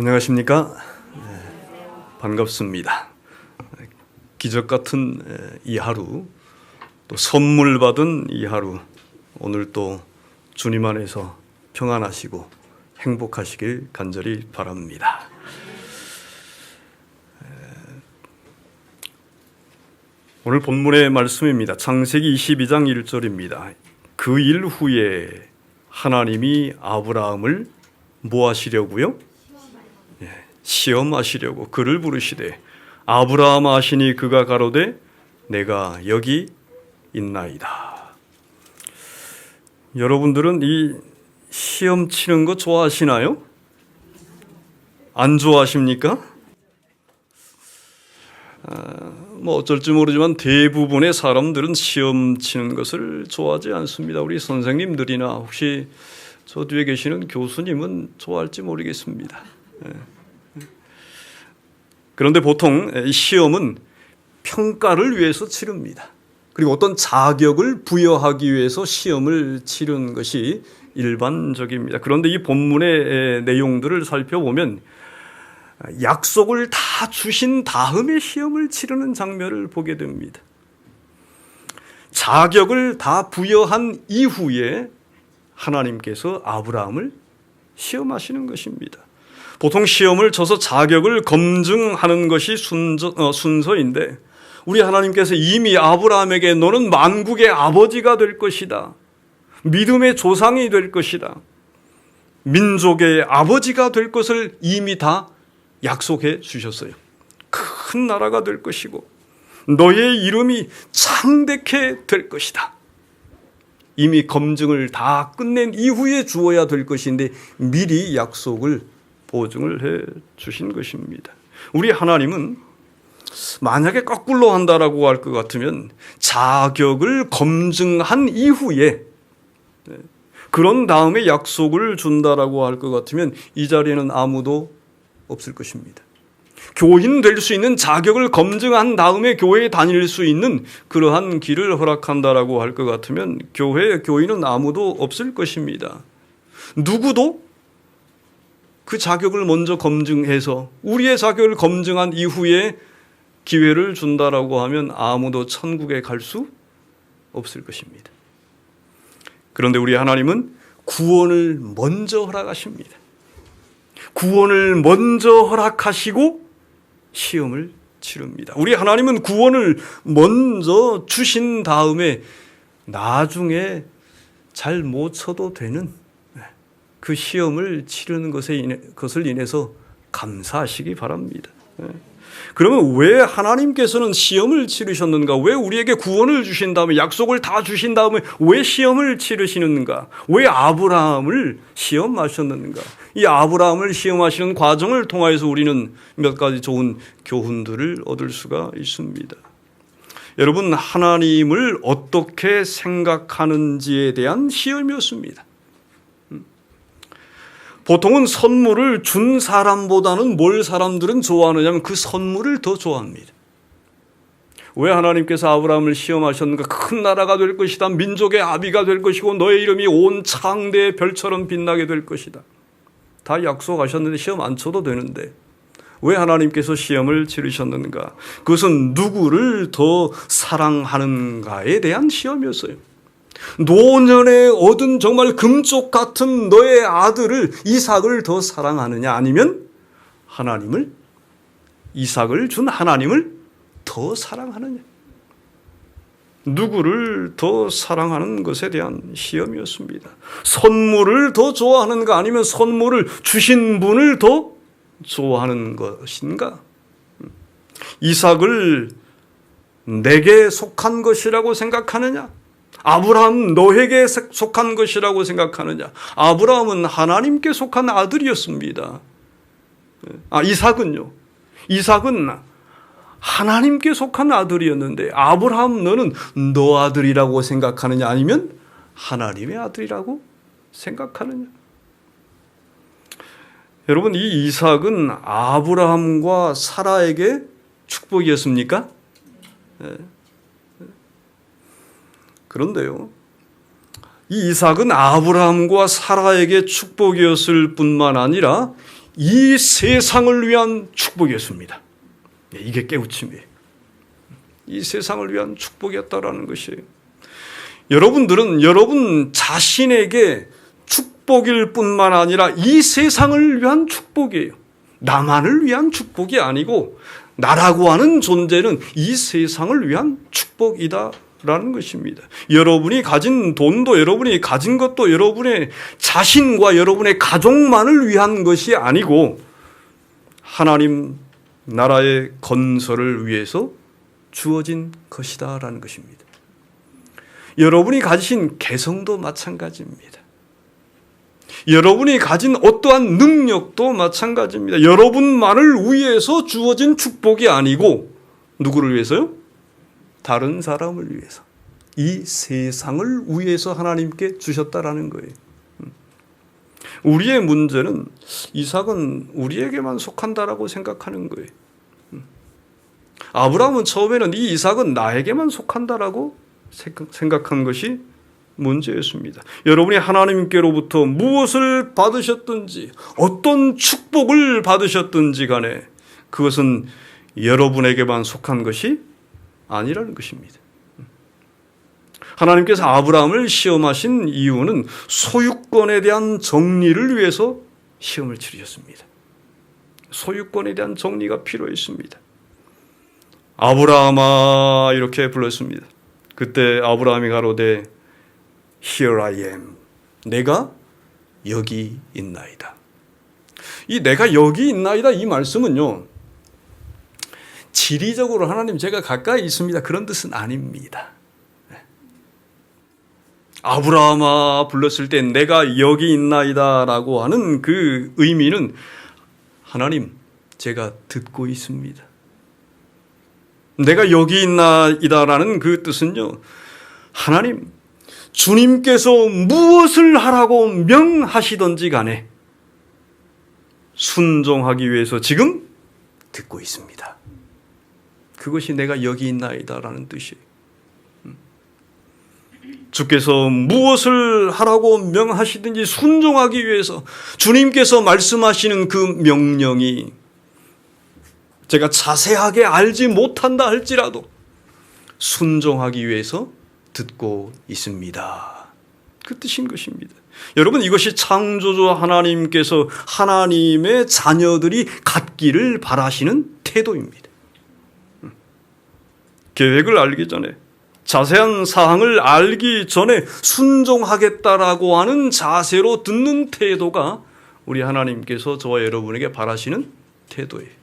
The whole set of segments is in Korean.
안녕하십니까? 반갑습니다. 기적 같은 이 하루, 또 선물 받은 이 하루, 오늘 또 주님 안에서 평안하시고 행복하시길 간절히 바랍니다. 오늘 본문의 말씀입니다. 창세기 22장 1절입니다. 그 일 후에 하나님이 아브라함을 뭐 하시려고요? 시험하시려고 그를 부르시되 아브라함 하시니 그가 가로되 내가 여기 있나이다. 여러분들은 이 시험 치는 거 좋아하시나요? 안 좋아하십니까? 뭐 어쩔지 모르지만 대부분의 사람들은 시험 치는 것을 좋아하지 않습니다. 우리 선생님들이나 혹시 저 뒤에 계시는 교수님은 좋아할지 모르겠습니다. 그런데 보통 시험은 평가를 위해서 치릅니다. 그리고 어떤 자격을 부여하기 위해서 시험을 치르는 것이 일반적입니다. 그런데 이 본문의 내용들을 살펴보면 약속을 다 주신 다음에 시험을 치르는 장면을 보게 됩니다. 자격을 다 부여한 이후에 하나님께서 아브라함을 시험하시는 것입니다. 보통 시험을 쳐서 자격을 검증하는 것이 순서인데 우리 하나님께서 이미 아브라함에게 너는 만국의 아버지가 될 것이다. 믿음의 조상이 될 것이다. 민족의 아버지가 될 것을 이미 다 약속해 주셨어요. 큰 나라가 될 것이고 너의 이름이 창대케 될 것이다. 이미 검증을 다 끝낸 이후에 주어야 될 것인데 미리 약속을 보증을 해 주신 것입니다. 우리 하나님은 만약에 거꾸로 한다라고 할 것 같으면 자격을 검증한 이후에 그런 다음에 약속을 준다라고 할 것 같으면 이 자리에는 아무도 없을 것입니다. 교인 될 수 있는 자격을 검증한 다음에 교회에 다닐 수 있는 그러한 길을 허락한다라고 할 것 같으면 교회 교인은 아무도 없을 것입니다. 누구도 그 자격을 먼저 검증해서 우리의 자격을 검증한 이후에 기회를 준다라고 하면 아무도 천국에 갈 수 없을 것입니다. 그런데 우리 하나님은 구원을 먼저 허락하십니다. 구원을 먼저 허락하시고 시험을 치릅니다. 우리 하나님은 구원을 먼저 주신 다음에 나중에 잘 못 쳐도 되는 그 시험을 치르는 것을 인해서 감사하시기 바랍니다. 그러면 왜 하나님께서는 시험을 치르셨는가? 왜 우리에게 구원을 주신 다음에 약속을 다 주신 다음에 왜 시험을 치르시는가? 왜 아브라함을 시험하셨는가? 이 아브라함을 시험하시는 과정을 통해서 우리는 몇 가지 좋은 교훈들을 얻을 수가 있습니다. 여러분, 하나님을 어떻게 생각하는지에 대한 시험이었습니다. 보통은 선물을 준 사람보다는 뭘 사람들은 좋아하느냐 하면 그 선물을 더 좋아합니다. 왜 하나님께서 아브라함을 시험하셨는가? 큰 나라가 될 것이다. 민족의 아비가 될 것이고 너의 이름이 온 창대의 별처럼 빛나게 될 것이다. 다 약속하셨는데 시험 안 쳐도 되는데 왜 하나님께서 시험을 치르셨는가? 그것은 누구를 더 사랑하는가에 대한 시험이었어요. 노년에 얻은 정말 금쪽 같은 너의 아들을 이삭을 더 사랑하느냐 아니면 하나님을 이삭을 준 하나님을 더 사랑하느냐 누구를 더 사랑하는 것에 대한 시험이었습니다. 선물을 더 좋아하는가 아니면 선물을 주신 분을 더 좋아하는 것인가? 이삭을 내게 속한 것이라고 생각하느냐? 아브라함 너에게 속한 것이라고 생각하느냐? 아브라함은 하나님께 속한 아들이었습니다. 이삭은요? 이삭은 하나님께 속한 아들이었는데 아브라함 너는 너 아들이라고 생각하느냐? 아니면 하나님의 아들이라고 생각하느냐? 여러분, 이 이삭은 아브라함과 사라에게 축복이었습니까? 그런데요, 이 이삭은 아브라함과 사라에게 축복이었을 뿐만 아니라 이 세상을 위한 축복이었습니다. 이게 깨우침이에요. 이 세상을 위한 축복이었다라는 것이에요. 여러분들은 여러분 자신에게 축복일 뿐만 아니라 이 세상을 위한 축복이에요. 나만을 위한 축복이 아니고 나라고 하는 존재는 이 세상을 위한 축복이다라는 것입니다. 여러분이 가진 돈도 여러분이 가진 것도 여러분의 자신과 여러분의 가족만을 위한 것이 아니고 하나님 나라의 건설을 위해서 주어진 것이다라는 것입니다. 여러분이 가지신 개성도 마찬가지입니다. 여러분이 가진 어떠한 능력도 마찬가지입니다. 여러분만을 위해서 주어진 축복이 아니고 누구를 위해서요? 다른 사람을 위해서. 이 세상을 위해서 하나님께 주셨다라는 거예요. 우리의 문제는 이삭은 우리에게만 속한다라고 생각하는 거예요. 아브라함은 처음에는 이 이삭은 나에게만 속한다라고 생각한 것이 문제였습니다. 여러분이 하나님께로부터 무엇을 받으셨든지 어떤 축복을 받으셨든지 간에 그것은 여러분에게만 속한 것이 아니라는 것입니다. 하나님께서 아브라함을 시험하신 이유는 소유권에 대한 정리를 위해서 시험을 치르셨습니다. 소유권에 대한 정리가 필요했습니다. 아브라함아 이렇게 불렀습니다. 그때 아브라함이 가로되 Here I am. 내가 여기 있나이다. 이 내가 여기 있나이다 이 말씀은요. 지리적으로 하나님 제가 가까이 있습니다. 그런 뜻은 아닙니다. 아브라함아 불렀을 때 내가 여기 있나이다 라고 하는 그 의미는 하나님 제가 듣고 있습니다. 내가 여기 있나이다 라는 그 뜻은요. 하나님 주님께서 무엇을 하라고 명하시던지 간에 순종하기 위해서 지금 듣고 있습니다. 그것이 내가 여기 있나이다 라는 뜻이에요. 주께서 무엇을 하라고 명하시든지 순종하기 위해서 주님께서 말씀하시는 그 명령이 제가 자세하게 알지 못한다 할지라도 순종하기 위해서 듣고 있습니다. 그 뜻인 것입니다. 여러분 이것이 창조주 하나님께서 하나님의 자녀들이 갖기를 바라시는 태도입니다. 계획을 알기 전에 자세한 사항을 알기 전에 순종하겠다라고 하는 자세로 듣는 태도가 우리 하나님께서 저와 여러분에게 바라시는 태도예요.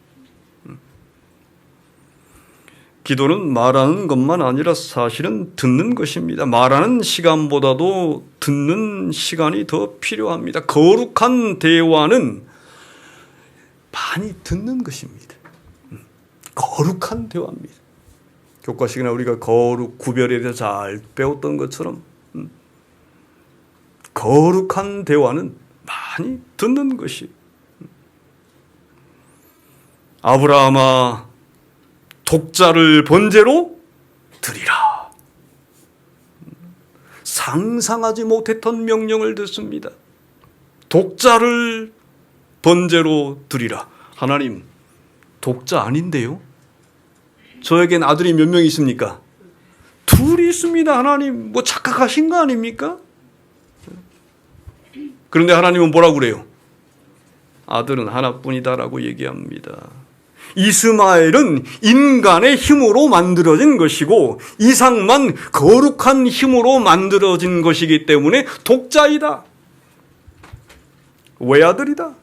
기도는 말하는 것만 아니라 사실은 듣는 것입니다. 말하는 시간보다도 듣는 시간이 더 필요합니다. 거룩한 대화는 많이 듣는 것입니다. 거룩한 대화입니다. 교과 시간에 우리가 거룩 구별에 대해서 잘 배웠던 것처럼 거룩한 대화는 많이 듣는 것이. 아브라함아 독자를 번제로 드리라. 상상하지 못했던 명령을 듣습니다. 독자를 번제로 드리라. 하나님 독자 아닌데요? 저에겐 아들이 몇 명 있습니까? 둘이 있습니다. 하나님 뭐 착각하신 거 아닙니까? 그런데 하나님은 뭐라고 그래요? 아들은 하나뿐이다라고 얘기합니다. 이스마엘은 인간의 힘으로 만들어진 것이고 이삭만 거룩한 힘으로 만들어진 것이기 때문에 독자이다. 외아들이다.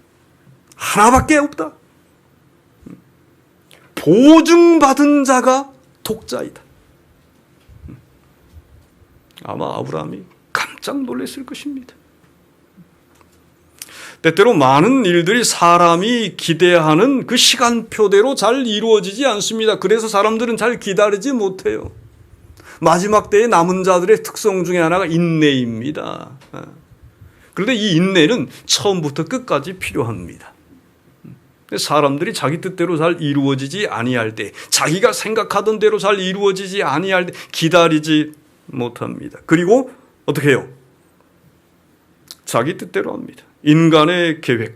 하나밖에 없다. 보증받은 자가 독자이다. 아마 아브라함이 깜짝 놀랐을 것입니다. 때때로 많은 일들이 사람이 기대하는 그 시간표대로 잘 이루어지지 않습니다. 그래서 사람들은 잘 기다리지 못해요. 마지막 때의 남은 자들의 특성 중에 하나가 인내입니다. 그런데 이 인내는 처음부터 끝까지 필요합니다. 사람들이 자기 뜻대로 잘 이루어지지 아니할 때, 자기가 생각하던 대로 잘 이루어지지 아니할 때 기다리지 못합니다. 그리고 어떻게 해요? 자기 뜻대로 합니다. 인간의 계획,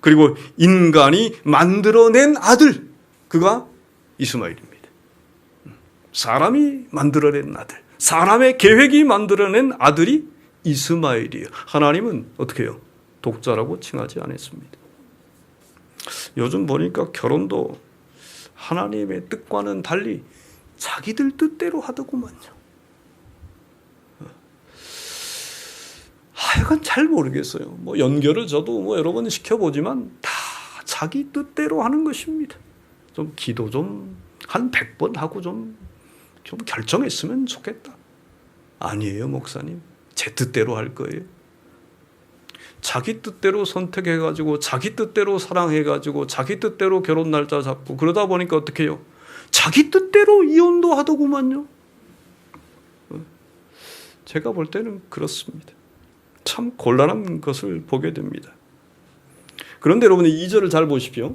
그리고 인간이 만들어낸 아들, 그가 이스마엘입니다. 사람이 만들어낸 아들, 사람의 계획이 만들어낸 아들이 이스마엘이에요. 하나님은 어떻게 해요? 독자라고 칭하지 않았습니다. 요즘 보니까 결혼도 하나님의 뜻과는 달리 자기들 뜻대로 하더구만요. 하여간 잘 모르겠어요. 뭐 연결을 저도 여러 번 시켜보지만 다 자기 뜻대로 하는 것입니다. 좀 기도 좀 한 100번 하고 좀 결정했으면 좋겠다. 아니에요, 목사님. 제 뜻대로 할 거예요. 자기 뜻대로 선택해가지고 자기 뜻대로 사랑해가지고 자기 뜻대로 결혼 날짜 잡고 그러다 보니까 어떻게 해요? 자기 뜻대로 이혼도 하더구만요. 제가 볼 때는 그렇습니다. 참 곤란한 것을 보게 됩니다. 그런데 여러분 2절을 잘 보십시오.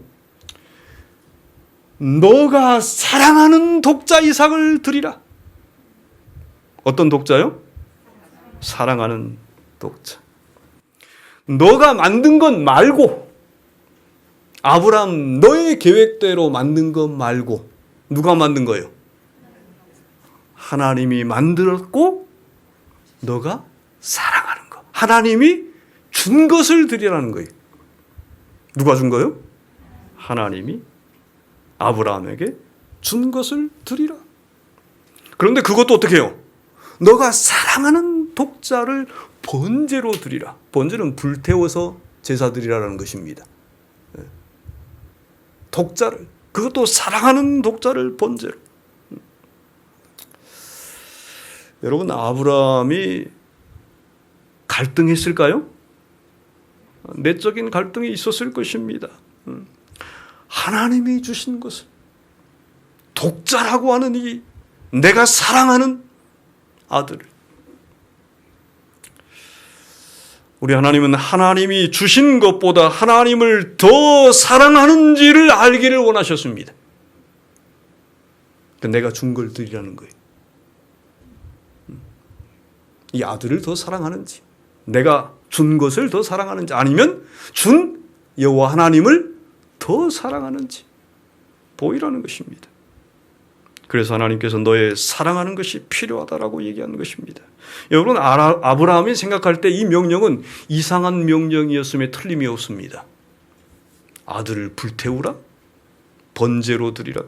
너가 사랑하는 독자 이삭을 드리라. 어떤 독자요? 사랑하는 독자. 너가 만든 것 말고, 아브라함 너의 계획대로 만든 것 말고 누가 만든 거예요? 하나님이 만들었고 너가 사랑하는 것. 하나님이 준 것을 드리라는 거예요. 누가 준 거예요? 하나님이 아브라함에게 준 것을 드리라. 그런데 그것도 어떻게 해요? 너가 사랑하는 독자를 번제로 드리라. 번제는 불태워서 제사 드리라는 것입니다. 독자를, 그것도 사랑하는 독자를 번제로. 여러분, 아브라함이 갈등했을까요? 내적인 갈등이 있었을 것입니다. 하나님이 주신 것을, 독자라고 하는 이 내가 사랑하는 아들을, 우리 하나님은 하나님이 주신 것보다 하나님을 더 사랑하는지를 알기를 원하셨습니다. 내가 준 걸 드리라는 거예요. 이 아들을 더 사랑하는지, 내가 준 것을 더 사랑하는지, 아니면 준 여호와 하나님을 더 사랑하는지 보이라는 것입니다. 그래서 하나님께서 너의 사랑하는 것이 필요하다라고 얘기하는 것입니다. 여러분, 아브라함이 생각할 때 이 명령은 이상한 명령이었음에 틀림이 없습니다. 아들을 불태우라, 번제로 드리라,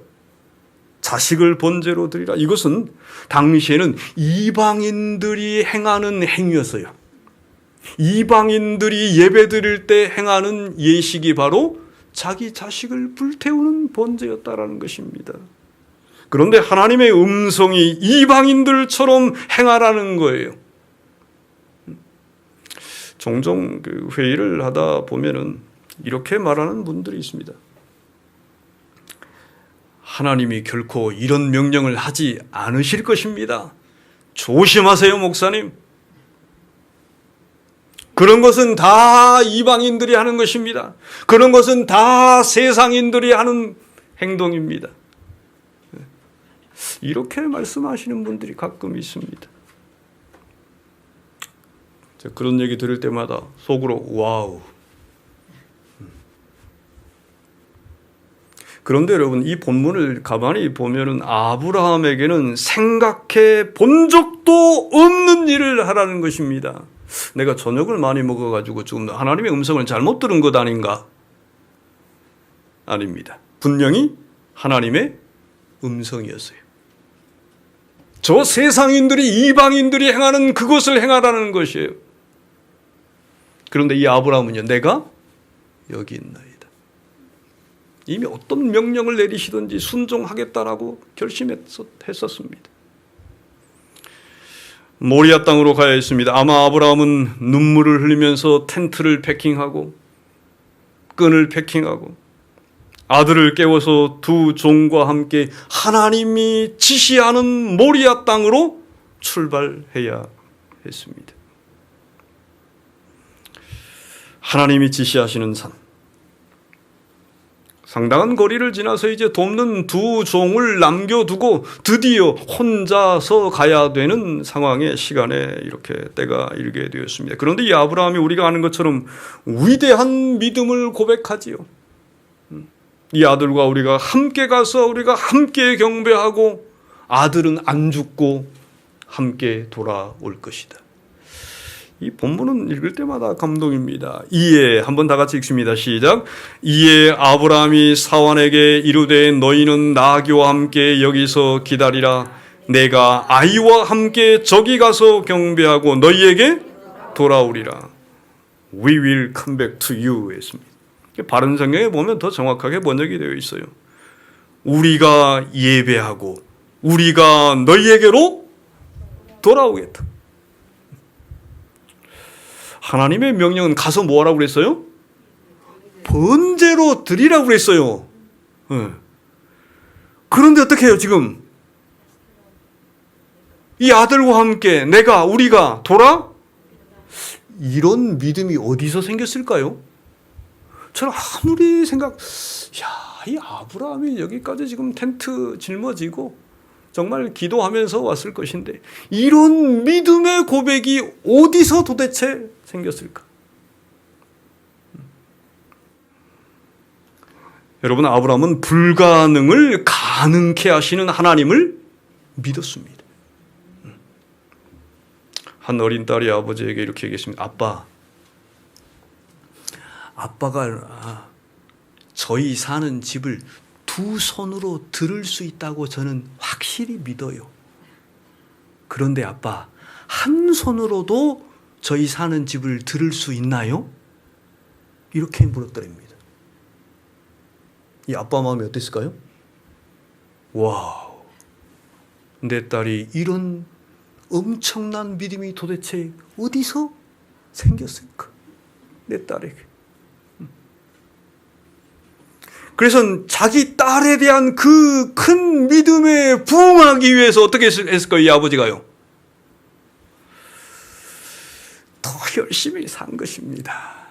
자식을 번제로 드리라. 이것은 당시에는 이방인들이 행하는 행위였어요. 이방인들이 예배 드릴 때 행하는 예식이 바로 자기 자식을 불태우는 번제였다라는 것입니다. 그런데 하나님의 음성이 이방인들처럼 행하라는 거예요. 종종 회의를 하다 보면은 이렇게 말하는 분들이 있습니다. 하나님이 결코 이런 명령을 하지 않으실 것입니다. 조심하세요, 목사님. 그런 것은 다 이방인들이 하는 것입니다. 그런 것은 다 세상인들이 하는 행동입니다. 이렇게 말씀하시는 분들이 가끔 있습니다. 그런 얘기 들을 때마다 속으로 와우. 그런데 여러분, 이 본문을 가만히 보면은 아브라함에게는 생각해 본 적도 없는 일을 하라는 것입니다. 내가 저녁을 많이 먹어가지고 지금 하나님의 음성을 잘못 들은 것 아닌가? 아닙니다. 분명히 하나님의 음성이었어요. 저 세상인들이, 이방인들이 행하는 그것을 행하라는 것이에요. 그런데 이 아브라함은요, 내가 여기 있나이다. 이미 어떤 명령을 내리시든지 순종하겠다라고 결심했었습니다. 모리아 땅으로 가야 했습니다. 아마 아브라함은 눈물을 흘리면서 텐트를 패킹하고 끈을 패킹하고 아들을 깨워서 두 종과 함께 하나님이 지시하는 모리아 땅으로 출발해야 했습니다. 하나님이 지시하시는 산, 상당한 거리를 지나서 이제 돕는 두 종을 남겨두고 드디어 혼자서 가야 되는 상황의 시간에 이렇게 때가 이르게 되었습니다. 그런데 이 아브라함이 우리가 아는 것처럼 위대한 믿음을 고백하지요. 이 아들과 우리가 함께 가서 우리가 함께 경배하고 아들은 안 죽고 함께 돌아올 것이다. 이 본문은 읽을 때마다 감동입니다. 이에 한번 다 같이 읽습니다. 시작. 이에 아브라함이 사환에게 이르되 너희는 나귀와 함께 여기서 기다리라. 내가 아이와 함께 저기 가서 경배하고 너희에게 돌아오리라. We will come back to you 했습니다. 바른 성경에 보면 더 정확하게 번역이 되어 있어요. 우리가 예배하고 우리가 너희에게로 돌아오겠다. 하나님의 명령은 가서 뭐 하라고 그랬어요? 번제로 드리라고 그랬어요. 그런데 어떻게 해요 지금? 이 아들과 함께 우리가 돌아? 이런 믿음이 어디서 생겼을까요? 저는 아무리 이 아브라함이 여기까지 지금 텐트 짊어지고 정말 기도하면서 왔을 것인데 이런 믿음의 고백이 어디서 도대체 생겼을까? 여러분, 아브라함은 불가능을 가능케 하시는 하나님을 믿었습니다. 한 어린 딸이 아버지에게 이렇게 얘기했습니다. 아빠가 저희 사는 집을 두 손으로 들을 수 있다고 저는 확실히 믿어요. 그런데 아빠, 한 손으로도 저희 사는 집을 들을 수 있나요? 이렇게 물었더랍니다. 이 아빠 마음이 어땠을까요? 와우, 내 딸이 이런 엄청난 믿음이 도대체 어디서 생겼을까? 내 딸에게. 그래서 자기 딸에 대한 그 큰 믿음에 부응하기 위해서 어떻게 했을까요? 이 아버지가요. 더 열심히 산 것입니다.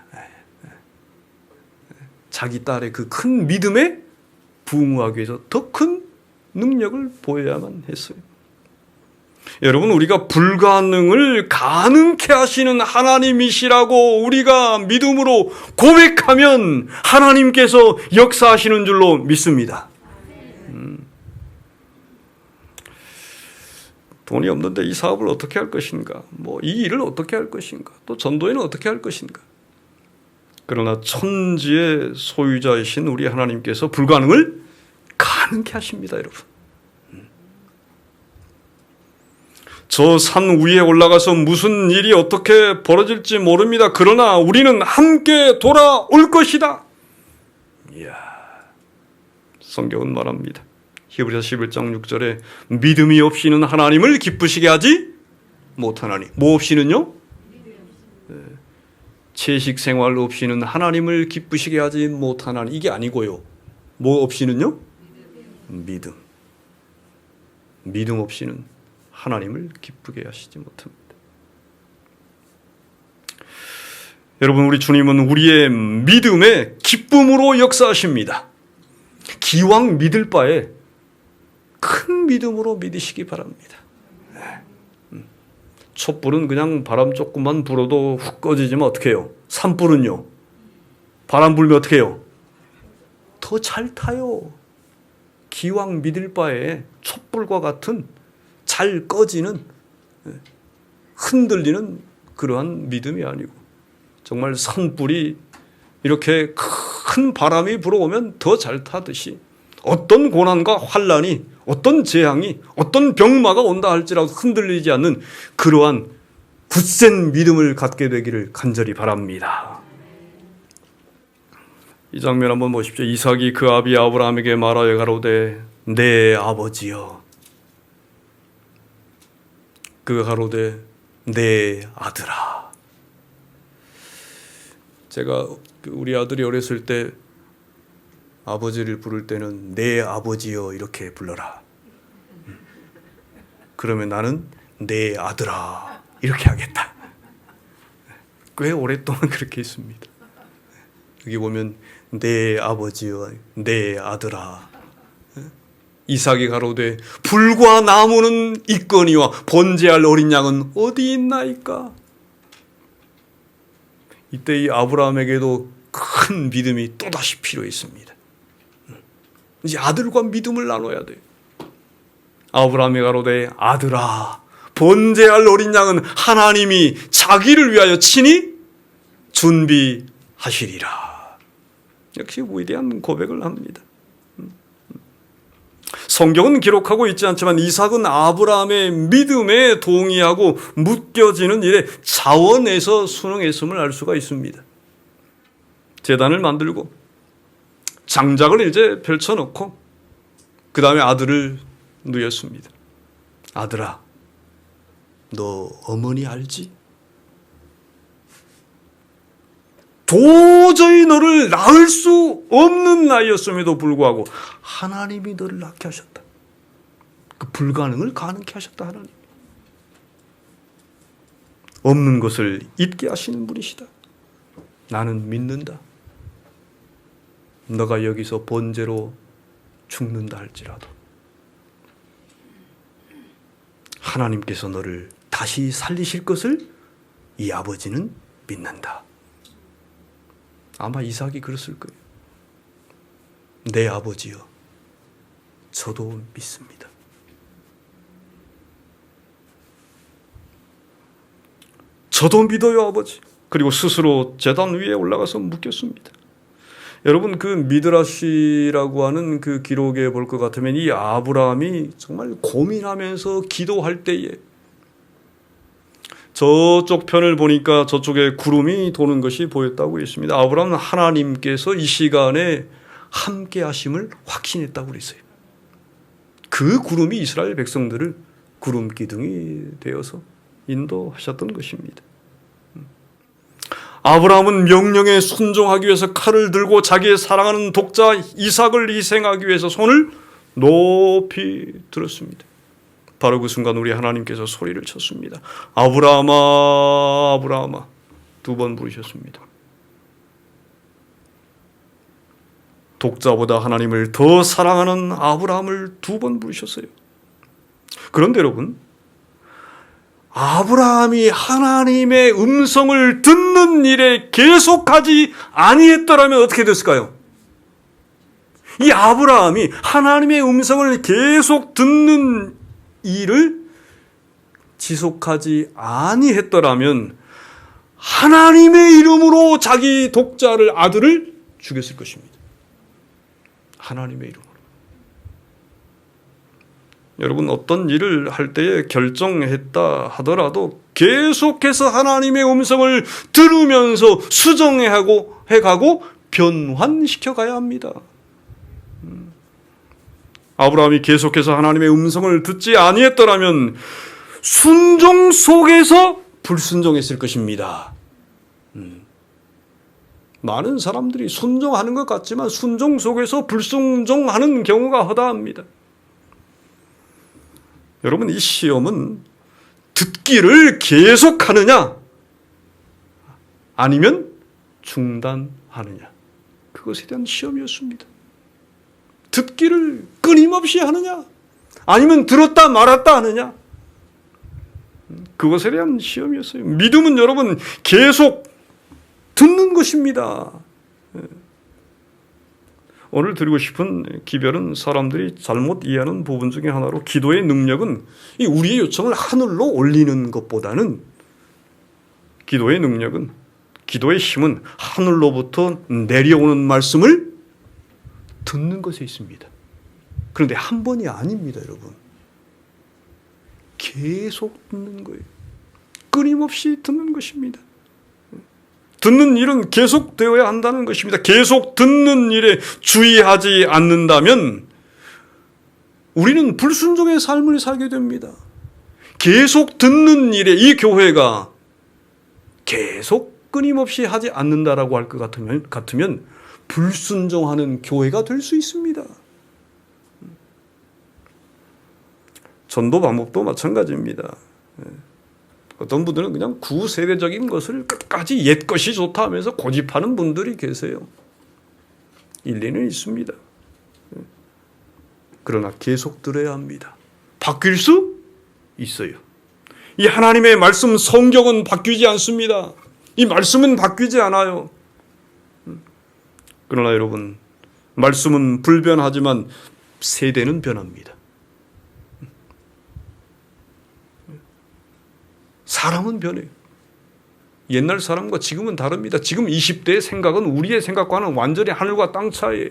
자기 딸의 그 큰 믿음에 부응하기 위해서 더 큰 능력을 보여야만 했어요. 여러분, 우리가 불가능을 가능케 하시는 하나님이시라고 우리가 믿음으로 고백하면 하나님께서 역사하시는 줄로 믿습니다. 돈이 없는데 이 사업을 어떻게 할 것인가? 이 일을 어떻게 할 것인가? 또 전도회는 어떻게 할 것인가? 그러나 천지의 소유자이신 우리 하나님께서 불가능을 가능케 하십니다, 여러분. 저 산 위에 올라가서 무슨 일이 어떻게 벌어질지 모릅니다. 그러나 우리는 함께 돌아올 것이다. 이야, 성경은 말합니다. 히브리서 11장 6절에 믿음이 없이는 하나님을 기쁘시게 하지 못하나니. 뭐 없이는요? 채식 생활 없이는 하나님을 기쁘시게 하지 못하나니. 이게 아니고요. 뭐 없이는요? 믿음. 믿음 없이는 하나님을 기쁘게 하시지 못합니다. 여러분, 우리 주님은 우리의 믿음에 기쁨으로 역사하십니다. 기왕 믿을 바에 큰 믿음으로 믿으시기 바랍니다. 촛불은 그냥 바람 조금만 불어도 훅 꺼지지만 어떻게 해요? 산불은요? 바람 불면 어떻게 해요? 더 잘 타요. 기왕 믿을 바에 촛불과 같은 잘 꺼지는, 흔들리는 그러한 믿음이 아니고 정말 산불이 이렇게 큰 바람이 불어오면 더 잘 타듯이 어떤 고난과 환난이, 어떤 재앙이, 어떤 병마가 온다 할지라도 흔들리지 않는 그러한 굳센 믿음을 갖게 되기를 간절히 바랍니다. 이 장면 한번 보십시오. 이삭이 그 아비 아브라함에게 말하여 가로되 내 아버지여. 그가 가로되 내 아들아. 제가 우리 아들이 어렸을 때 아버지를 부를 때는 내 아버지여 이렇게 불러라. 그러면 나는 내 아들아 이렇게 하겠다. 꽤 오랫동안 그렇게 했습니다. 여기 보면 내 아버지여 내 아들아. 이삭이 가로되 불과 나무는 있거니와 번제할 어린 양은 어디 있나이까. 이때 이 아브라함에게도 큰 믿음이 또다시 필요했습니다. 이제 아들과 믿음을 나눠야 돼요. 아브라함이 가로되 아들아 번제할 어린 양은 하나님이 자기를 위하여 친히 준비하시리라. 역시 위대한 고백을 합니다. 성경은 기록하고 있지 않지만 이삭은 아브라함의 믿음에 동의하고 묶여지는 일에 자원해서 순응했음을 알 수가 있습니다. 제단을 만들고 장작을 이제 펼쳐놓고 그 다음에 아들을 누였습니다. 아들아, 너 어머니 알지? 도저히 너를 낳을 수 없는 나이였음에도 불구하고 하나님이 너를 낳게 하셨다. 그 불가능을 가능케 하셨다. 하나님. 없는 것을 있게 하시는 분이시다. 나는 믿는다. 너가 여기서 번제로 죽는다 할지라도 하나님께서 너를 다시 살리실 것을 이 아버지는 믿는다. 아마 이삭이 그랬을 거예요. 내 아버지여, 저도 믿습니다. 저도 믿어요, 아버지. 그리고 스스로 제단 위에 올라가서 묻겠습니다. 여러분, 그 미드라시라고 하는 그 기록에 볼 것 같으면 이 아브라함이 정말 고민하면서 기도할 때에 저쪽 편을 보니까 저쪽에 구름이 도는 것이 보였다고 했습니다. 아브라함은 하나님께서 이 시간에 함께 하심을 확신했다고 그랬어요. 그 구름이 이스라엘 백성들을 구름 기둥이 되어서 인도하셨던 것입니다. 아브라함은 명령에 순종하기 위해서 칼을 들고 자기의 사랑하는 독자 이삭을 희생하기 위해서 손을 높이 들었습니다. 바로 그 순간 우리 하나님께서 소리를 쳤습니다. 아브라함아, 아브라함아. 2번 부르셨습니다. 독자보다 하나님을 더 사랑하는 아브라함을 2번 부르셨어요. 그런데 여러분, 아브라함이 하나님의 음성을 듣는 일에 계속하지 아니했더라면 어떻게 됐을까요? 이 아브라함이 하나님의 음성을 계속 듣는 일을 지속하지 아니했더라면 하나님의 이름으로 자기 독자를 아들을 죽였을 것입니다. 하나님의 이름으로. 여러분, 어떤 일을 할 때에 결정했다 하더라도 계속해서 하나님의 음성을 들으면서 수정해가고 변환시켜 가야 합니다. 아브라함이 계속해서 하나님의 음성을 듣지 아니했더라면 순종 속에서 불순종했을 것입니다. 많은 사람들이 순종하는 것 같지만 순종 속에서 불순종하는 경우가 허다합니다. 여러분, 이 시험은 듣기를 계속하느냐 아니면 중단하느냐, 그것에 대한 시험이었습니다. 듣기를 끊임없이 하느냐 아니면 들었다 말았다 하느냐, 그것에 대한 시험이었어요. 믿음은 여러분 계속 듣는 것입니다. 오늘 드리고 싶은 기별은 사람들이 잘못 이해하는 부분 중에 하나로, 기도의 능력은 우리의 요청을 하늘로 올리는 것보다는 기도의 능력은, 기도의 힘은 하늘로부터 내려오는 말씀을 듣는 것에 있습니다. 그런데 한 번이 아닙니다, 여러분. 계속 듣는 거예요. 끊임없이 듣는 것입니다. 듣는 일은 계속되어야 한다는 것입니다. 계속 듣는 일에 주의하지 않는다면 우리는 불순종의 삶을 살게 됩니다. 계속 듣는 일에 이 교회가 계속 끊임없이 하지 않는다라고 할 것 같으면 불순종하는 교회가 될 수 있습니다. 전도 방법도 마찬가지입니다. 어떤 분들은 그냥 구세대적인 것을 끝까지 옛 것이 좋다 하면서 고집하는 분들이 계세요. 일리는 있습니다. 그러나 계속 들어야 합니다. 바뀔 수 있어요. 이 하나님의 말씀 성경은 바뀌지 않습니다. 이 말씀은 바뀌지 않아요. 그러나 여러분, 말씀은 불변하지만 세대는 변합니다. 사람은 변해요. 옛날 사람과 지금은 다릅니다. 지금 20대의 생각은 우리의 생각과는 완전히 하늘과 땅 차이예요.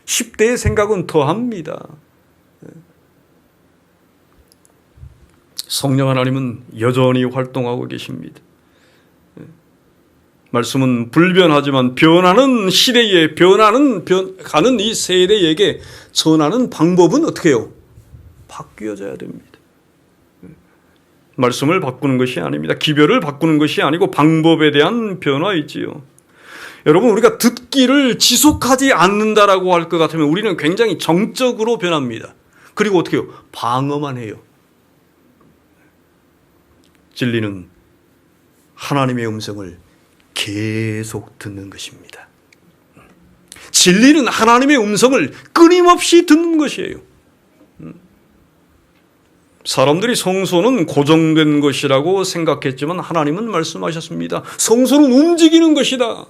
10대의 생각은 더합니다. 성령 하나님은 여전히 활동하고 계십니다. 말씀은 불변하지만 변하는 시대에 가는 이 세대에게 전하는 방법은 어떻게 해요? 바뀌어져야 됩니다. 말씀을 바꾸는 것이 아닙니다. 기별을 바꾸는 것이 아니고 방법에 대한 변화이지요. 여러분, 우리가 듣기를 지속하지 않는다라고 할 것 같으면 우리는 굉장히 정적으로 변합니다. 그리고 어떻게 해요? 방어만 해요. 진리는 하나님의 음성을 계속 듣는 것입니다. 진리는 하나님의 음성을 끊임없이 듣는 것이에요. 사람들이 성소는 고정된 것이라고 생각했지만 하나님은 말씀하셨습니다. 성소는 움직이는 것이다.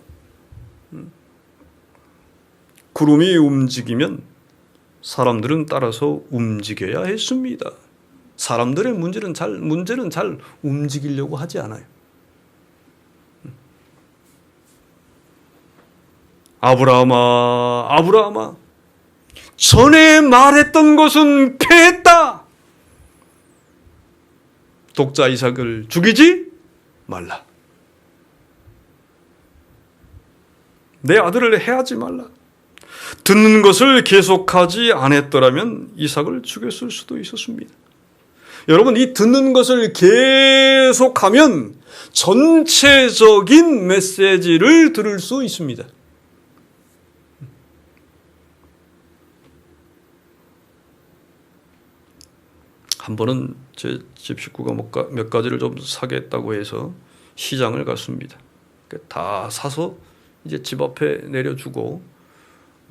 구름이 움직이면 사람들은 따라서 움직여야 했습니다. 사람들의 문제는 잘 움직이려고 하지 않아요. 아브라함아, 아브라함아, 전에 말했던 것은 패했다. 독자 이삭을 죽이지 말라. 내 아들을 해하지 말라. 듣는 것을 계속하지 않았더라면 이삭을 죽였을 수도 있었습니다. 여러분, 이 듣는 것을 계속하면 전체적인 메시지를 들을 수 있습니다. 한 번은 제 집 식구가 몇 가지를 좀 사겠다고 해서 시장을 갔습니다. 다 사서 이제 집 앞에 내려주고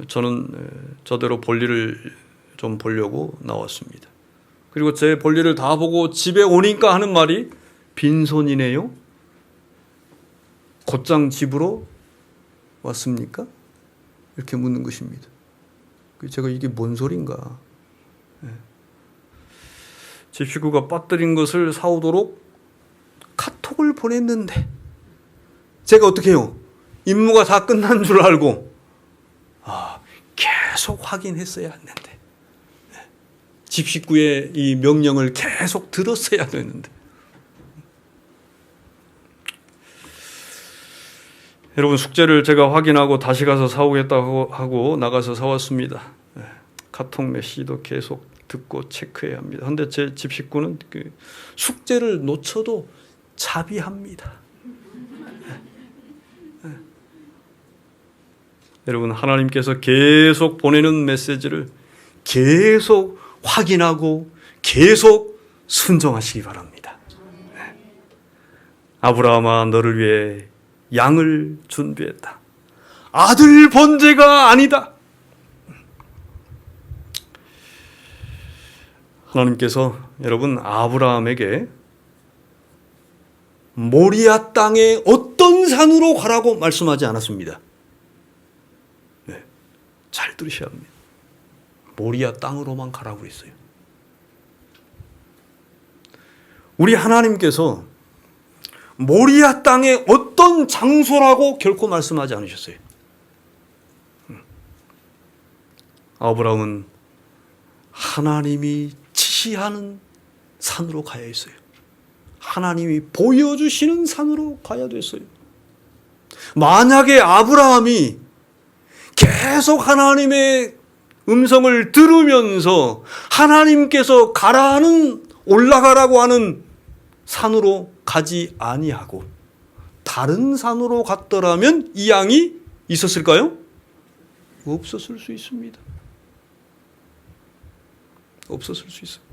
저는 저대로 볼일을 좀 보려고 나왔습니다. 그리고 제 볼일을 다 보고 집에 오니까 하는 말이 빈손이네요. 곧장 집으로 왔습니까? 이렇게 묻는 것입니다. 제가 이게 뭔 소린가? 집 식구가 빠뜨린 것을 사오도록 카톡을 보냈는데 제가 어떻게 해요? 임무가 다 끝난 줄 알고 계속 확인했어야 했는데 집 식구의 이 명령을 계속 들었어야 되는데 여러분, 숙제를 제가 확인하고 다시 가서 사오겠다고 하고 나가서 사왔습니다. 카톡 메시지도 계속 듣고 체크해야 합니다. 그런데 제 집 식구는 숙제를 놓쳐도 자비합니다. 여러분, 하나님께서 계속 보내는 메시지를 계속 확인하고 계속 순종하시기 바랍니다. 아브라함아, 너를 위해 양을 준비했다. 아들 번제가 아니다. 하나님께서 여러분 아브라함에게 모리아 땅의 어떤 산으로 가라고 말씀하지 않았습니다. 잘 들으셔야 합니다. 모리아 땅으로만 가라고 그랬어요. 우리 하나님께서 모리아 땅의 어떤 장소라고 결코 말씀하지 않으셨어요. 아브라함은 하나님이 지시하는 산으로 가야 했어요. 하나님이 보여주시는 산으로 가야 됐어요. 만약에 아브라함이 계속 하나님의 음성을 들으면서 하나님께서 올라가라고 하는 산으로 가지 아니하고 다른 산으로 갔더라면 이 양이 있었을까요? 없었을 수 있습니다. 없었을 수 있어요.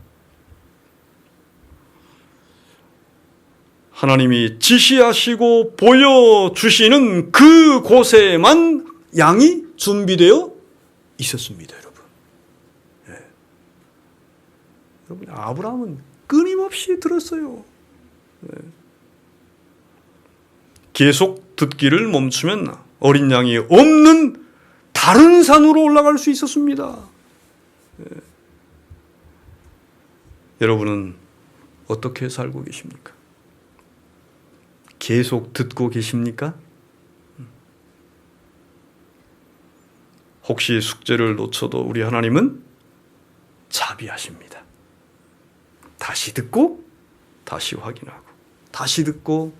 하나님이 지시하시고 보여주시는 그 곳에만 양이 준비되어 있었습니다, 여러분. 예. 여러분, 아브라함은 끊임없이 들었어요. 예. 계속 듣기를 멈추면 어린 양이 없는 다른 산으로 올라갈 수 있었습니다. 예. 여러분은 어떻게 살고 계십니까? 계속 듣고 계십니까? 혹시 숙제를 놓쳐도 우리 하나님은 자비하십니다. 다시 듣고 다시 확인하고 다시 듣고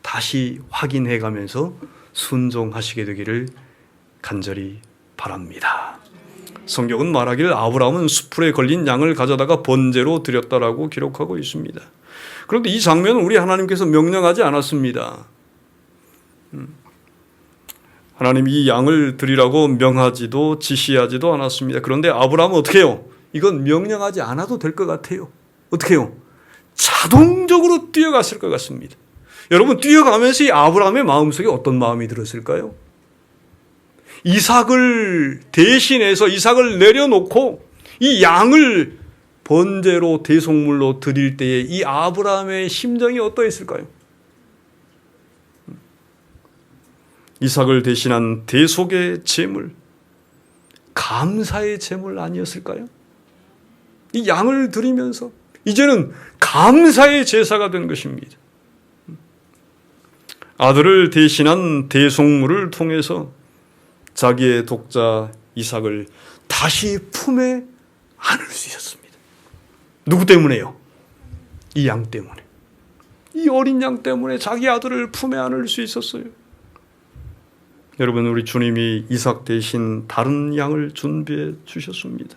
다시 확인해 가면서 순종하시게 되기를 간절히 바랍니다. 성경은 말하기를 아브라함은 수풀에 걸린 양을 가져다가 번제로 드렸다라고 기록하고 있습니다. 그런데 이 장면은 우리 하나님께서 명령하지 않았습니다. 하나님이 이 양을 드리라고 명하지도 지시하지도 않았습니다. 그런데 아브라함은 어떻게 해요? 이건 명령하지 않아도 될 것 같아요. 어떻게 해요? 자동적으로 뛰어갔을 것 같습니다. 여러분, 뛰어가면서 이 아브라함의 마음속에 어떤 마음이 들었을까요? 이삭을 대신해서 이삭을 내려놓고 이 양을 번제로 대속물로 드릴 때에 이 아브라함의 심정이 어떠했을까요? 이삭을 대신한 대속의 제물, 감사의 제물 아니었을까요? 이 양을 드리면서 이제는 감사의 제사가 된 것입니다. 아들을 대신한 대속물을 통해서 자기의 독자 이삭을 다시 품에 안을 수 있었습니다. 누구 때문에요? 이 양 때문에. 이 어린 양 때문에 자기 아들을 품에 안을 수 있었어요. 여러분, 우리 주님이 이삭 대신 다른 양을 준비해 주셨습니다.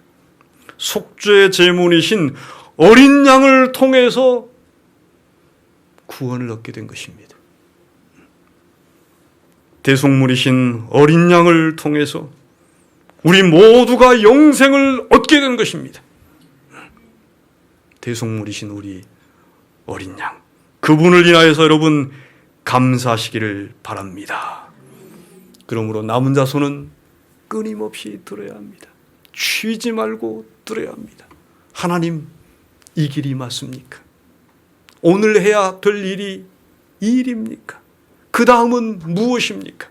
속죄 제물이신 어린 양을 통해서 구원을 얻게 된 것입니다. 대속물이신 어린 양을 통해서 우리 모두가 영생을 얻게 된 것입니다. 대속물이신 우리 어린 양, 그분을 인하여서 여러분 감사하시기를 바랍니다. 그러므로 남은 자손은 끊임없이 들어야 합니다. 쉬지 말고 들어야 합니다. 하나님, 이 길이 맞습니까? 오늘 해야 될 일이 이 일입니까? 그 다음은 무엇입니까?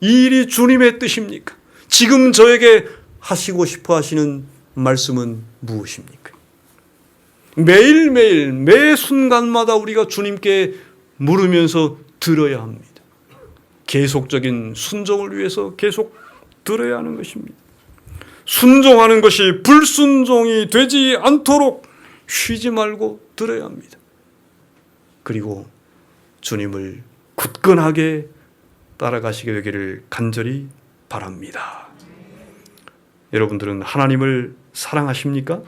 이 일이 주님의 뜻입니까? 지금 저에게 하시고 싶어 하시는 말씀은 무엇입니까? 매일매일 매 순간마다 우리가 주님께 물으면서 들어야 합니다. 계속적인 순종을 위해서 계속 들어야 하는 것입니다. 순종하는 것이 불순종이 되지 않도록 쉬지 말고 들어야 합니다. 그리고 주님을 굳건하게 따라가시게 되기를 간절히 바랍니다. 여러분들은 하나님을 사랑하십니까?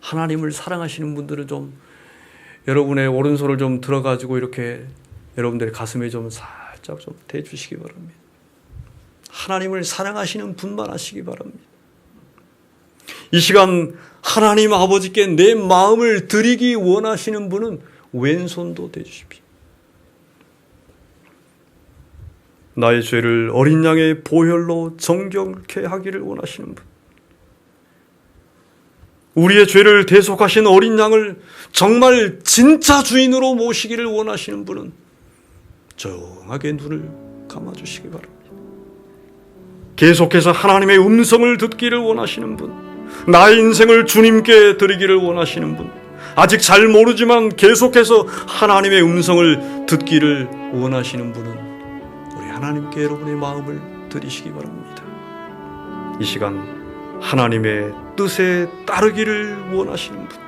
하나님을 사랑하시는 분들은 좀 여러분의 오른손을 좀 들어가지고 이렇게 여러분들의 가슴에 좀 살짝 좀 대주시기 바랍니다. 하나님을 사랑하시는 분만 하시기 바랍니다. 이 시간 하나님 아버지께 내 마음을 드리기 원하시는 분은 왼손도 대주십시오. 나의 죄를 어린 양의 보혈로 정결케 하기를 원하시는 분, 우리의 죄를 대속하신 어린 양을 정말 진짜 주인으로 모시기를 원하시는 분은 조용하게 눈을 감아주시기 바랍니다. 계속해서 하나님의 음성을 듣기를 원하시는 분, 나의 인생을 주님께 드리기를 원하시는 분, 아직 잘 모르지만 계속해서 하나님의 음성을 듣기를 원하시는 분은 우리 하나님께 여러분의 마음을 드리시기 바랍니다. 이 시간 하나님의 뜻에 따르기를 원하시는 분,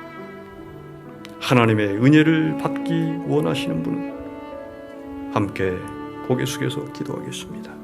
하나님의 은혜를 받기 원하시는 분은 함께 고개 숙여서 기도하겠습니다.